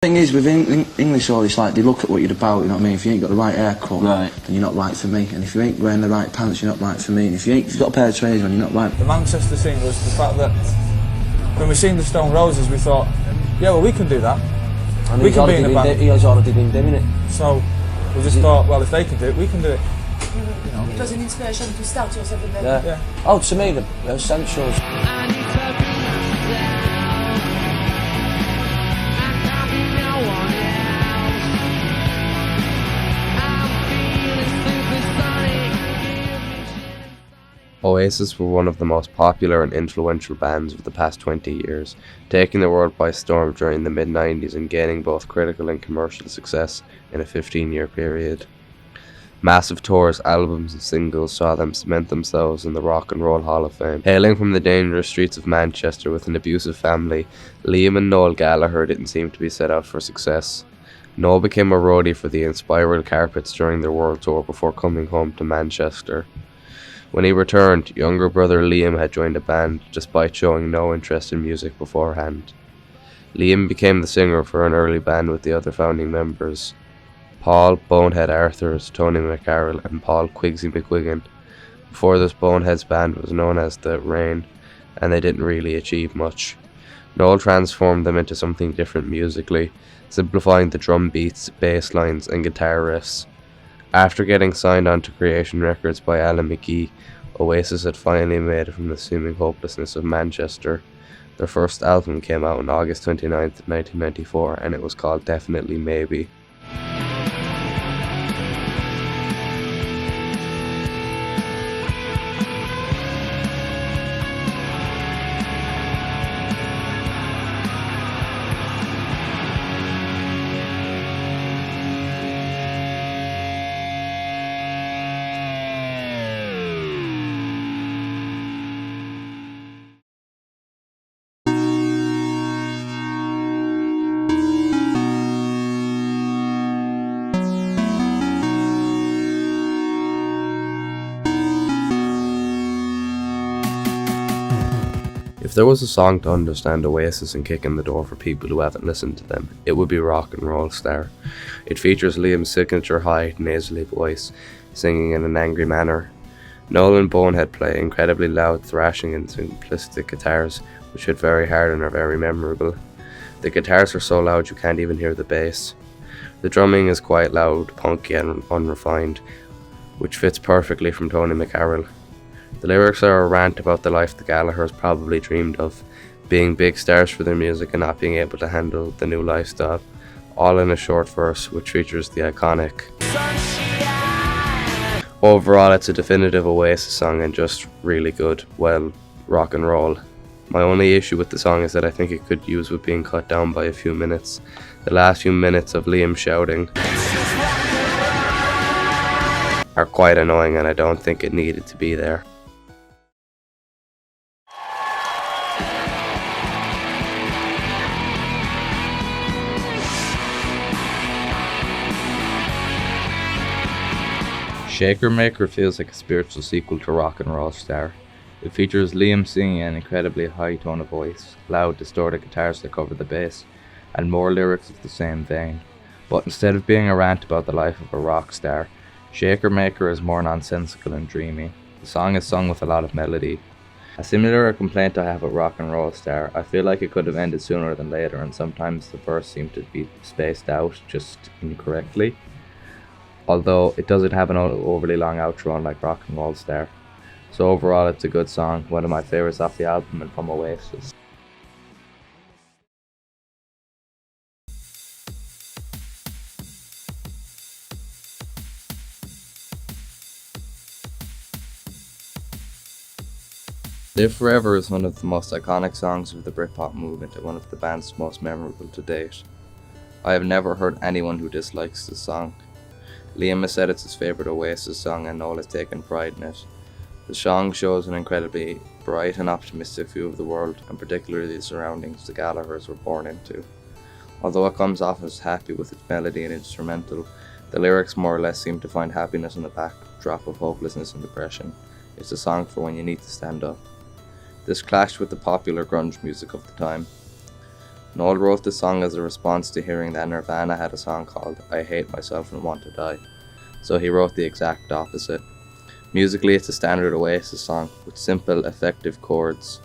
thing is, with English artists, like, they look at what you're about, you know what I mean? If you ain't got the right haircut, then you're not right for me. And if you ain't wearing the right pants, you're not right for me. And if you've got a pair of trainers on, you're not right. The Manchester thing was the fact that when we seen the Stone Roses, we thought, yeah, well, we can do that. And we can be in a band. He has already been doing it. So we just thought, well, if they can do it, we can do it. You know. It was an inspiration to start yourself in there. Yeah. Oh, to me, the essentials. Oasis were one of the most popular and influential bands of the past 20 years, taking the world by storm during the mid-90s and gaining both critical and commercial success in a 15-year period. Massive tours, albums and singles saw them cement themselves in the Rock and Roll Hall of Fame. Hailing from the dangerous streets of Manchester with an abusive family, Liam and Noel Gallagher didn't seem to be set out for success. Noel became a roadie for the Inspiral Carpets during their world tour before coming home to Manchester. When he returned, younger brother Liam had joined a band despite showing no interest in music beforehand. Liam became the singer for an early band with the other founding members, Paul Bonehead Arthurs, Tony McCarroll and Paul Quigsy McGuigan. Before this, Bonehead's band was known as The Rain, and they didn't really achieve much. Noel transformed them into something different musically, simplifying the drum beats, bass lines and guitar riffs. After getting signed on to Creation Records by Alan McGee, Oasis had finally made it from the seeming hopelessness of Manchester. Their first album came out on August 29th, 1994, and it was called Definitely Maybe. If there was a song to understand Oasis and kick in the door for people who haven't listened to them, it would be Rock and Roll Star. It features Liam's signature high, nasally voice, singing in an angry manner. Noel and Bonehead play incredibly loud, thrashing and simplistic guitars, which hit very hard and are very memorable. The guitars are so loud you can't even hear the bass. The drumming is quite loud, punky and unrefined, which fits perfectly from Tony McCarroll. The lyrics are a rant about the life the Gallaghers probably dreamed of, being big stars for their music and not being able to handle the new lifestyle, all in a short verse which features the iconic. Overall, it's a definitive Oasis song and just really good, well, rock and roll. My only issue with the song is that I think it could use with being cut down by a few minutes. The last few minutes of Liam shouting are quite annoying and I don't think it needed to be there. Shaker Maker feels like a spiritual sequel to Rock and Roll Star. It features Liam singing an incredibly high tone of voice, loud distorted guitars that cover the bass, and more lyrics of the same vein. But instead of being a rant about the life of a rock star, Shaker Maker is more nonsensical and dreamy. The song is sung with a lot of melody. A similar complaint I have with Rock and Roll Star, I feel like it could have ended sooner than later and sometimes the verse seemed to be spaced out just incorrectly. Although it doesn't have an overly long outro like Rock and Roll Star. So overall it's a good song, one of my favourites off the album and from Oasis. Live Forever is one of the most iconic songs of the Britpop movement and one of the band's most memorable to date. I have never heard anyone who dislikes this song. Liam has said it's his favourite Oasis song and Noel has taken pride in it. The song shows an incredibly bright and optimistic view of the world and particularly the surroundings the Gallaghers were born into. Although it comes off as happy with its melody and instrumental, the lyrics more or less seem to find happiness in the backdrop of hopelessness and depression. It's a song for when you need to stand up. This clashed with the popular grunge music of the time. Noel wrote the song as a response to hearing that Nirvana had a song called I Hate Myself and Want to Die, so he wrote the exact opposite. Musically, it's a standard Oasis song with simple, effective chords.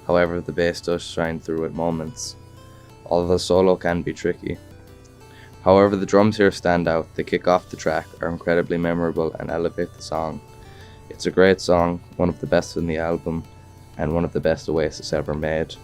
However, the bass does shine through at moments, although the solo can be tricky. However, the drums here stand out, they kick off the track, are incredibly memorable and elevate the song. It's a great song, one of the best in the album, and one of the best Oasis ever made.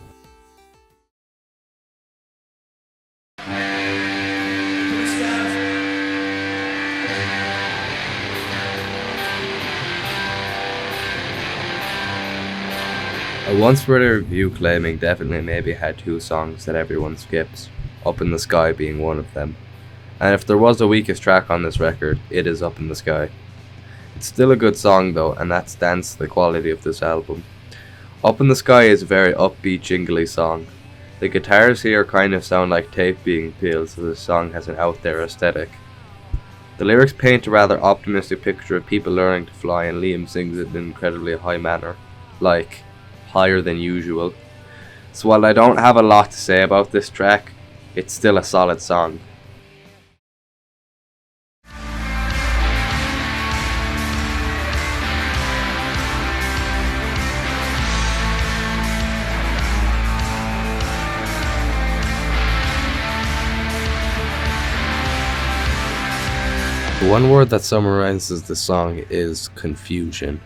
I once read a review claiming Definitely Maybe had two songs that everyone skips, Up in the Sky being one of them. And if there was a weakest track on this record, it is Up in the Sky. It's still a good song though, and that stands to the quality of this album. Up in the Sky is a very upbeat, jingly song. The guitars here kind of sound like tape being peeled, so the song has an out there aesthetic. The lyrics paint a rather optimistic picture of people learning to fly, and Liam sings it in an incredibly high manner, like higher than usual. So while I don't have a lot to say about this track, it's still a solid song. The one word that summarizes the song is confusion.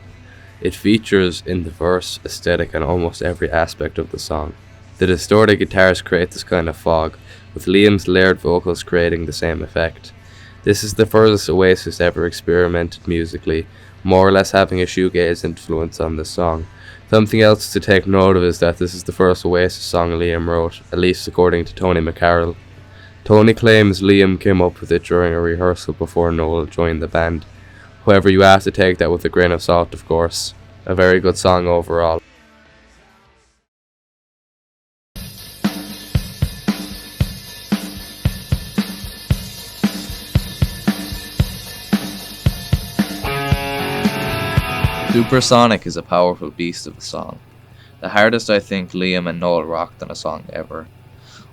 It features in the verse, aesthetic, and almost every aspect of the song. The distorted guitars create this kind of fog, with Liam's layered vocals creating the same effect. This is the furthest Oasis ever experimented musically, more or less having a shoegaze influence on this song. Something else to take note of is that this is the first Oasis song Liam wrote, at least according to Tony McCarroll. Tony claims Liam came up with it during a rehearsal before Noel joined the band. However, you have to take that with a grain of salt, of course. A very good song overall. Supersonic is a powerful beast of a song. The hardest I think Liam and Noel rocked on a song ever.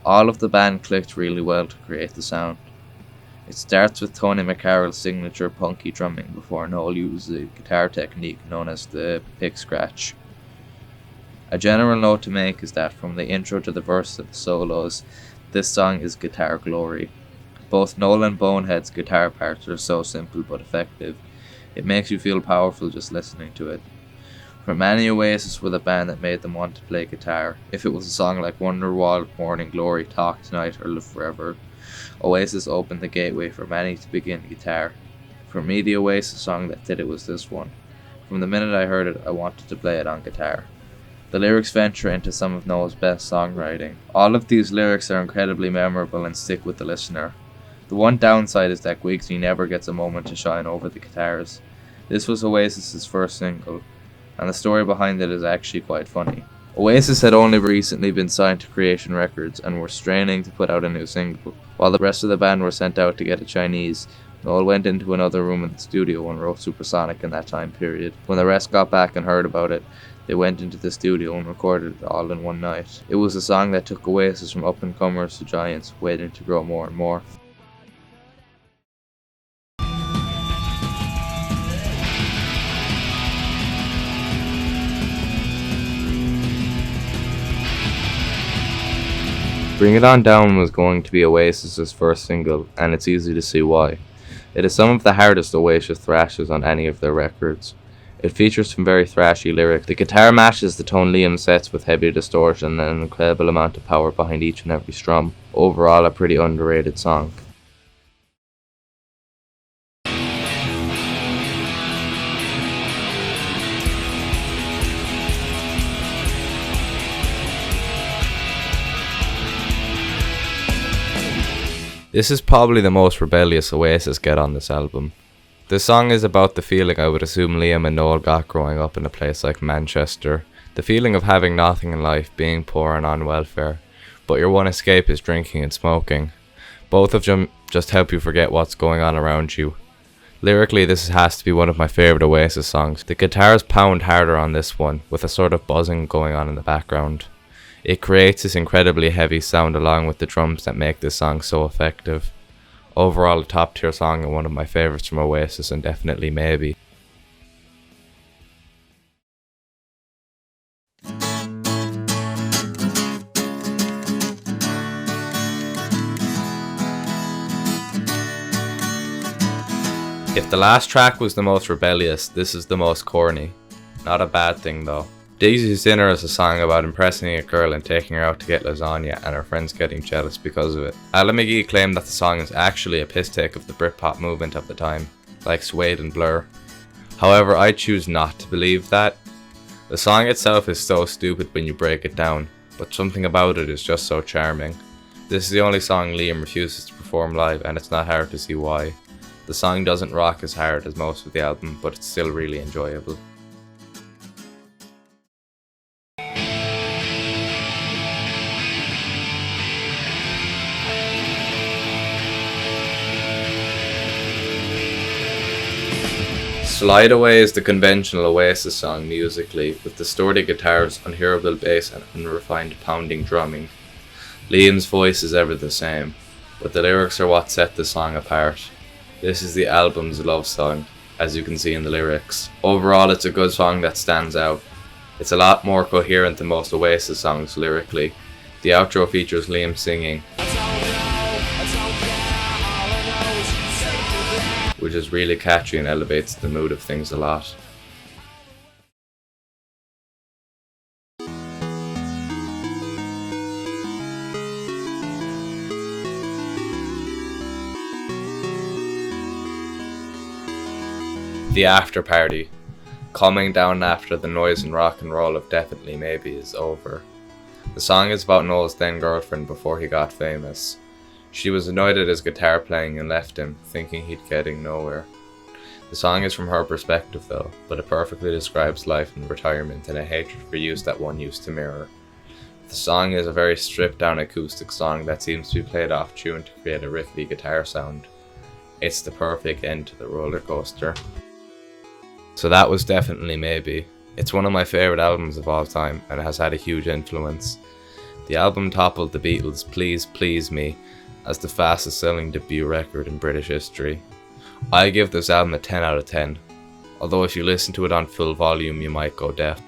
All of the band clicked really well to create the sound. It starts with Tony McCarroll's signature punky drumming before Noel uses a guitar technique known as the pick scratch. A general note to make is that from the intro to the verse to the solos, this song is guitar glory. Both Noel and Bonehead's guitar parts are so simple but effective. It makes you feel powerful just listening to it. For many, Oasis were the band that made them want to play guitar. If it was a song like Wonderwall, Morning Glory, Talk Tonight, or Live Forever, Oasis opened the gateway for many to begin guitar. For me, the Oasis song that did it was this one. From the minute I heard it, I wanted to play it on guitar. The lyrics venture into some of Noel's best songwriting. All of these lyrics are incredibly memorable and stick with the listener. The one downside is that Quigsy never gets a moment to shine over the guitars. This was Oasis's first single, and the story behind it is actually quite funny. Oasis had only recently been signed to Creation Records and were straining to put out a new single. While the rest of the band were sent out to get a Chinese, Noel went into another room in the studio and wrote Supersonic in that time period. When the rest got back and heard about it, they went into the studio and recorded it all in one night. It was a song that took Oasis from up-and-comers to giants, waiting to grow more and more. Bring It On Down was going to be Oasis's first single, and it's easy to see why. It is some of the hardest Oasis thrashes on any of their records. It features some very thrashy lyrics. The guitar matches the tone Liam sets with heavy distortion and an incredible amount of power behind each and every strum. Overall, a pretty underrated song. This is probably the most rebellious Oasis get on this album. The song is about the feeling I would assume Liam and Noel got growing up in a place like Manchester. The feeling of having nothing in life, being poor and on welfare, but your one escape is drinking and smoking. Both of them just help you forget what's going on around you. Lyrically, this has to be one of my favourite Oasis songs. The guitars pound harder on this one, with a sort of buzzing going on in the background. It creates this incredibly heavy sound along with the drums that make this song so effective. Overall, a top tier song and one of my favourites from Oasis, and definitely maybe. If the last track was the most rebellious, this is the most corny. Not a bad thing though. Daisy's Dinner is a song about impressing a girl and taking her out to get lasagna and her friends getting jealous because of it. Alan McGee claimed that the song is actually a piss take of the Britpop movement of the time, like Suede and Blur. However, I choose not to believe that. The song itself is so stupid when you break it down, but something about it is just so charming. This is the only song Liam refuses to perform live, and it's not hard to see why. The song doesn't rock as hard as most of the album, but it's still really enjoyable. Slide Away is the conventional Oasis song musically, with distorted guitars, unhearable bass and unrefined pounding drumming. Liam's voice is ever the same, but the lyrics are what set the song apart. This is the album's love song, as you can see in the lyrics. Overall, it's a good song that stands out. It's a lot more coherent than most Oasis songs lyrically. The outro features Liam singing, which is really catchy and elevates the mood of things a lot. The After Party. Calming down after the noise and rock and roll of Definitely Maybe is over. The song is about Noel's then girlfriend before he got famous. She was annoyed at his guitar playing and left him, thinking he'd getting nowhere. The song is from her perspective though, but it perfectly describes life in retirement and a hatred for youth that one used to mirror. The song is a very stripped down acoustic song that seems to be played off tune to create a riffy guitar sound. It's the perfect end to the roller coaster. So that was Definitely Maybe. It's one of my favourite albums of all time and it has had a huge influence. The album toppled the Beatles' Please Please Me as the fastest selling debut record in British history. I give this album a 10 out of 10, although if you listen to it on full volume you might go deaf.